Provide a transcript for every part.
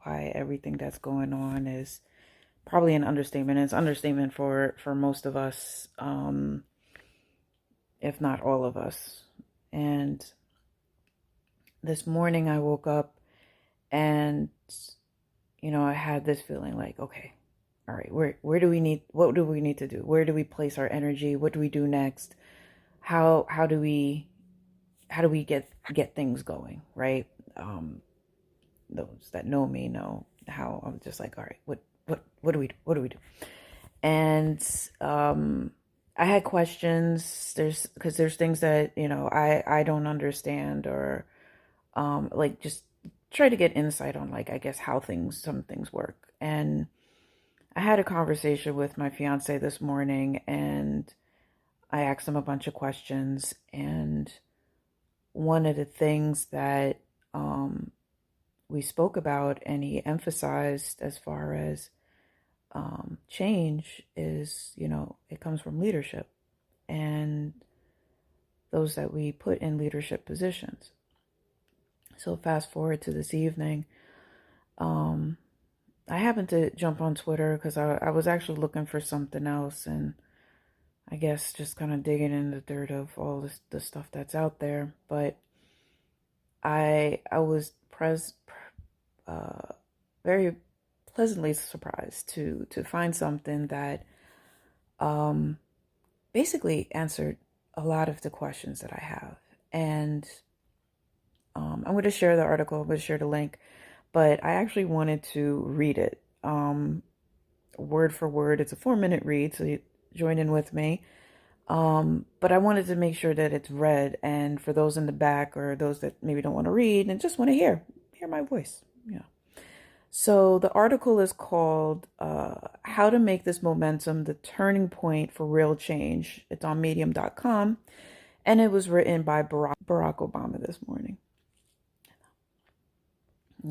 why everything that's going on is probably an understatement. It's understatement for most of us, if not all of us. And this morning I woke up and I had this feeling like, okay, all right, where do we need what do we need to do? Where do we place our energy? What do we do next? How do we get things going, right? Those that know me know how I'm just like, all right, what do we do? What do we do? And I had questions. There's things that I don't understand, or like just try to get insight on, like, I guess how some things work. And I had a conversation with my fiance this morning, and I asked him a bunch of questions. And one of the things that we spoke about, and he emphasized as far as change is, it comes from leadership and those that we put in leadership positions. So fast forward to this evening, I happened to jump on Twitter because I was actually looking for something else, and I guess just kind of digging in the dirt of all the stuff that's out there. But I was very pleasantly surprised to find something that basically answered a lot of the questions that I have. And I'm going to share the article, I'm going to share the link, but I actually wanted to read it word for word. It's a 4-minute read, so you join in with me. But I wanted to make sure that it's read, and for those in the back or those that maybe don't want to read and just want to hear my voice. So the article is called How to Make This Momentum the Turning Point for Real Change. It's on medium.com, and it was written by Barack Obama this morning.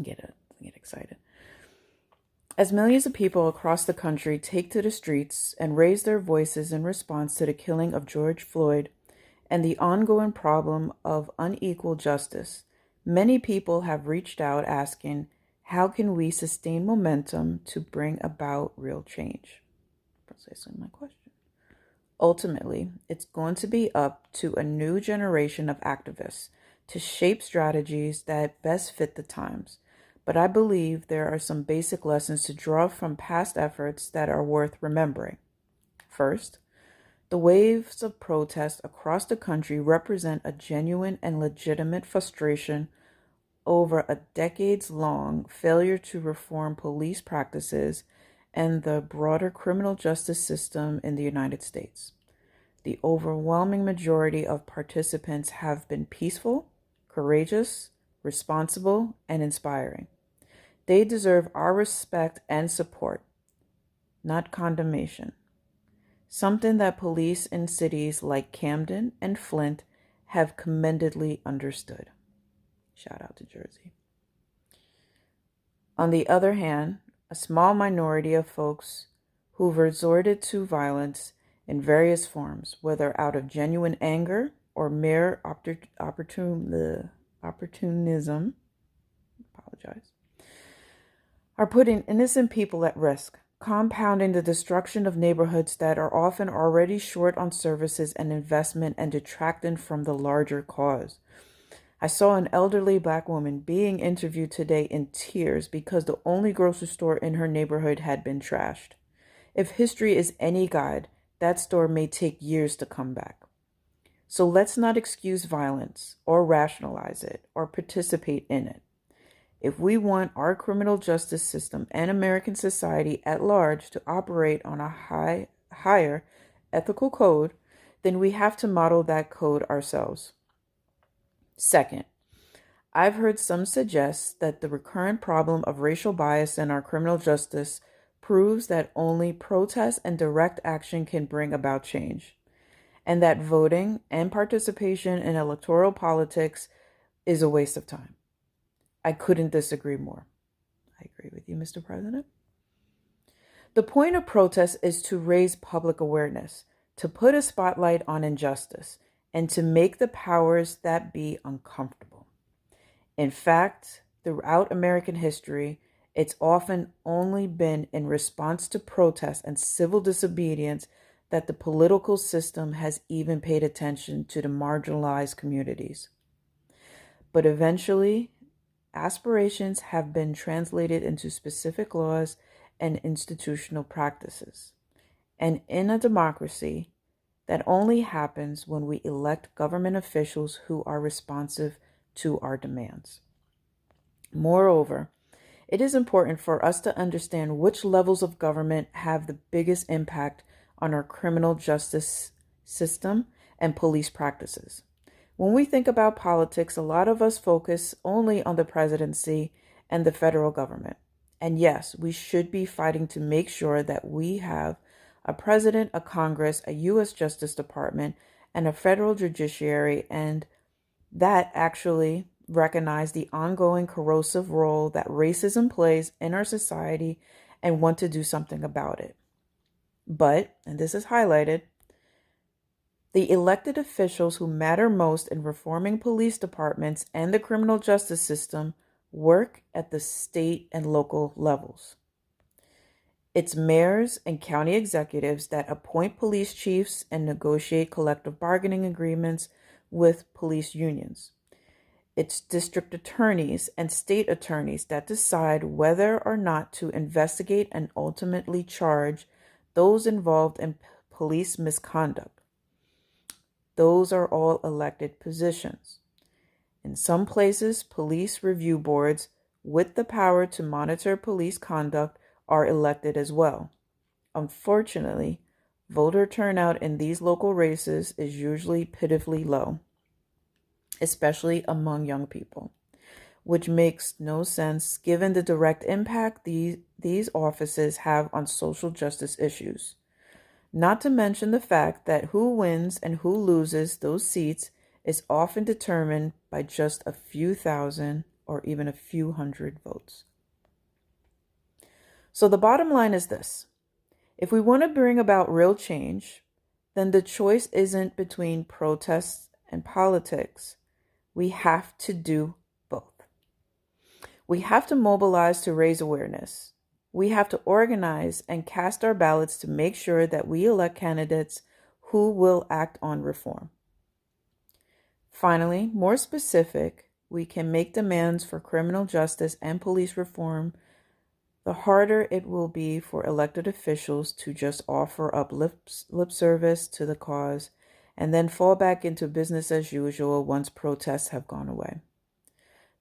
Get excited. As millions of people across the country take to the streets and raise their voices in response to the killing of George Floyd and the ongoing problem of unequal justice, many people have reached out asking, how can we sustain momentum to bring about real change? Precisely my question. Ultimately, it's going to be up to a new generation of activists to shape strategies that best fit the times. But I believe there are some basic lessons to draw from past efforts that are worth remembering. First, the waves of protest across the country represent a genuine and legitimate frustration over a decades-long failure to reform police practices and the broader criminal justice system in the United States. The overwhelming majority of participants have been peaceful, courageous, responsible, and inspiring. They deserve our respect and support, not condemnation. Something that police in cities like Camden and Flint have commendedly understood. Shout out to Jersey. On the other hand, a small minority of folks who've resorted to violence in various forms, whether out of genuine anger or mere opportunism, are putting innocent people at risk, compounding the destruction of neighborhoods that are often already short on services and investment and detracting from the larger cause. I saw an elderly Black woman being interviewed today in tears because the only grocery store in her neighborhood had been trashed. If history is any guide, that store may take years to come back. So let's not excuse violence or rationalize it or participate in it. If we want our criminal justice system and American society at large to operate on a higher ethical code, then we have to model that code ourselves. Second, I've heard some suggest that the recurrent problem of racial bias in our criminal justice proves that only protest and direct action can bring about change, and that voting and participation in electoral politics is a waste of time. I couldn't disagree more. I agree with you, Mr. President. The point of protest is to raise public awareness, to put a spotlight on injustice, and to make the powers that be uncomfortable. In fact, throughout American history, It's often only been in response to protest and civil disobedience that the political system has even paid attention to the marginalized communities. But eventually, aspirations have been translated into specific laws and institutional practices. And in a democracy, that only happens when we elect government officials who are responsive to our demands. Moreover, it is important for us to understand which levels of government have the biggest impact on our criminal justice system and police practices. When we think about politics, a lot of us focus only on the presidency and the federal government. And yes, we should be fighting to make sure that we have a president, a Congress, a U.S. Justice Department, and a federal judiciary, and that actually recognize the ongoing corrosive role that racism plays in our society and want to do something about it. But, and this is highlighted, the elected officials who matter most in reforming police departments and the criminal justice system work at the state and local levels. It's mayors and county executives that appoint police chiefs and negotiate collective bargaining agreements with police unions. It's district attorneys and state attorneys that decide whether or not to investigate and ultimately charge those involved in police misconduct. Those are all elected positions. In some places, police review boards with the power to monitor police conduct are elected as well. Unfortunately, voter turnout in these local races is usually pitifully low, especially among young people, which makes no sense given the direct impact these offices have on social justice issues. Not to mention the fact that who wins and who loses those seats is often determined by just a few thousand or even a few hundred votes. So the bottom line is this. If we want to bring about real change, then the choice isn't between protests and politics. We have to do both. We have to mobilize to raise awareness. We have to organize and cast our ballots to make sure that we elect candidates who will act on reform. Finally, more specific, we can make demands for criminal justice and police reform. The harder it will be for elected officials to just offer up lip service to the cause and then fall back into business as usual once protests have gone away.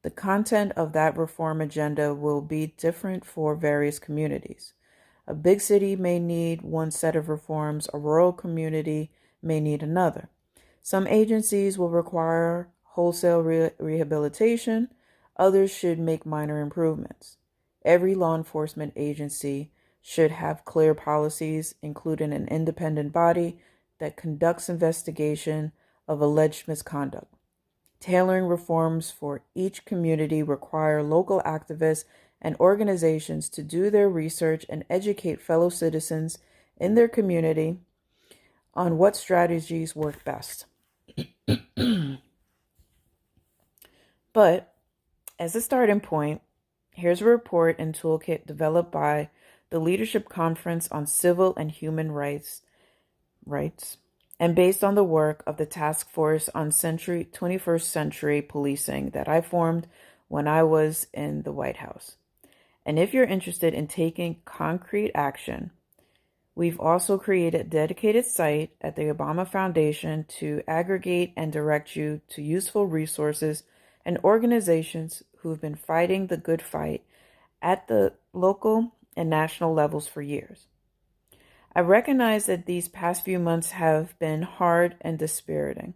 The content of that reform agenda will be different for various communities. A big city may need one set of reforms, a rural community may need another. Some agencies will require wholesale rehabilitation, others should make minor improvements. Every law enforcement agency should have clear policies, including an independent body that conducts investigation of alleged misconduct. Tailoring reforms for each community require local activists and organizations to do their research and educate fellow citizens in their community on what strategies work best. But as a starting point, here's a report and toolkit developed by the Leadership Conference on Civil and Human Rights, and based on the work of the Task Force on 21st Century Policing that I formed when I was in the White House. And if you're interested in taking concrete action, we've also created a dedicated site at the Obama Foundation to aggregate and direct you to useful resources and organizations who've been fighting the good fight at the local and national levels for years. I recognize that these past few months have been hard and dispiriting,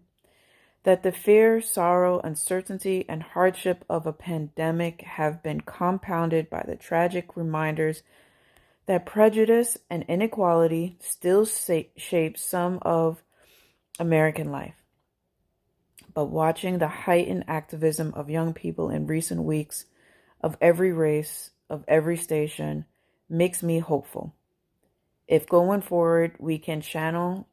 that the fear, sorrow, uncertainty, and hardship of a pandemic have been compounded by the tragic reminders that prejudice and inequality still shape some of American life. But watching the heightened activism of young people in recent weeks, of every race, of every station, makes me hopeful. If going forward we can channel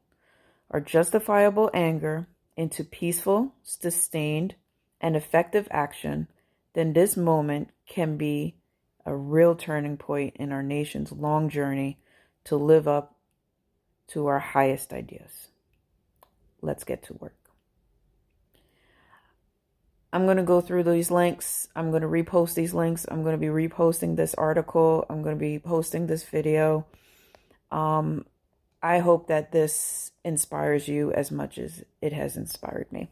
our justifiable anger into peaceful, sustained, and effective action, then this moment can be a real turning point in our nation's long journey to live up to our highest ideas. Let's get to work. I'm going to go through these links. I'm going to repost these links. I'm going to be reposting this article. I'm going to be posting this video. I hope that this inspires you as much as it has inspired me.